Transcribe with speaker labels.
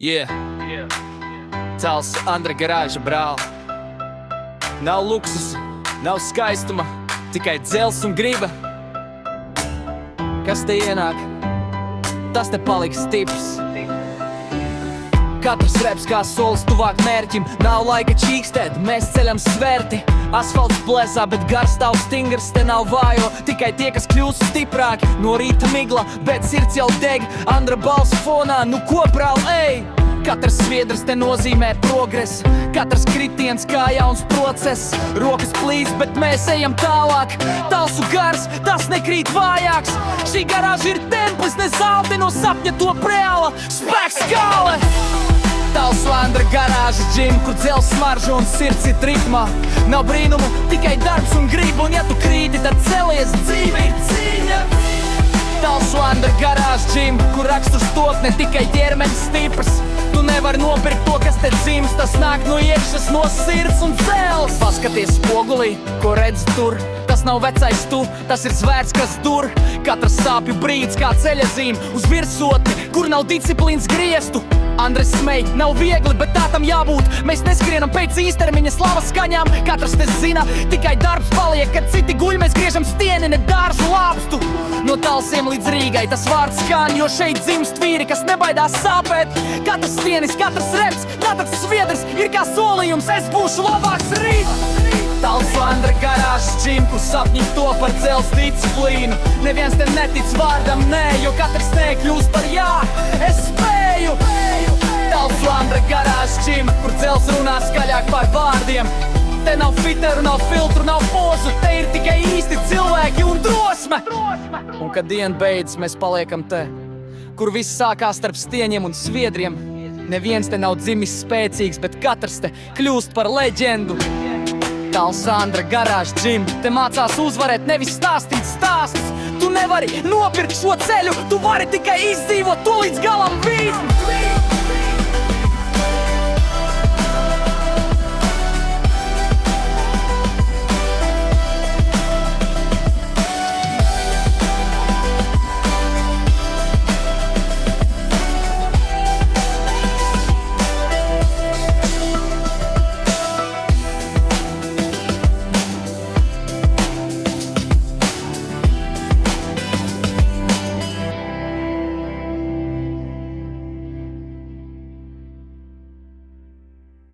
Speaker 1: Yeah. Tals Andra garāža brāl. Nav luksus, nav skaistuma, tikai dzels un griba. Kas te ienāk, tas te paliks stiprs. Katrs reps kā solis tuvāk mērķim. Nav laika čīkstēt, mēs ceļam sverti. Asfalts plēsā, bet gars stāv stingrs. Te nav vājo, tikai tie, kas kļūst stiprāki. No rīta migla, bet sirds jau deg. Andra balss fonā, nu ko brāl, ej! Katrs sviedrs te nozīmē progresu. Katrs kritiens kā jauns process. Rokas plīst, bet mēs ejam tālāk. Talsu gars, tas nekrīt vājāks. Šī garāža ir templis, ne zālte. No sapņa to reāla spēks skāle. Talsu Andra garāža džim, kur dzels smarža un sirds ir ritmā. Nav brīnumu, tikai darbs un griba. Un ja tu krīti, tad celies, dzīve ir cīņa. Talsu Andra garāža džim, kur raksturs top, ne tikai ķermenis stiprs. Tu nevari nopirkt to, kas te dzims. Tas nāk no iekšas, no sirds un cels. Paskaties spogulī, ko redz tur. Tas nav vecais tu, tas ir zvērts, kas dur. Katrs sāpju brīdis kā ceļazīme uz virsotni, kur nav disciplīnas griestu. Andres smej, nav viegli, bet tā tam jābūt. Mēs neskrienam pēc īstermiņa slavas skaņām. Katrs te zina, tikai darbs paliek. Kad citi guļ, mēs griežam stieni, ne dārzu lāpstu. No Talsiem līdz Rīgai tas vārds skan, jo šeit dzimst vīri, kas nebaidās sāpēt. Katrs stienis, katrs reps, katrs sviedrs ir kā solījums, es būšu labāks rīt. Talsu Andra garāžas džim, kur sapņi to par dzels disciplīnu. Neviens te netic vārdam nē, jo katrs nē kļūst par jā. Es spēju! Talsu Andra garāžas džim, kur dzels runā skaļāk par vārdiem. Te nav filtru, nav filtru, nav pozu. Te ir tikai īsti cilvēki un drosme. Un kad diena beidzas, mēs paliekam te, kur viss sākās starp stieņiem un sviedriem. Neviens te nav dzimis spēcīgs, bet katrs te kļūst par leģendu. Talsu Andra garāža džim, te mācās uzvarēt, nevis stāstīt stāstus. Tu nevari nopirkt šo ceļu, tu vari tikai izdzīvot to līdz galam vīt.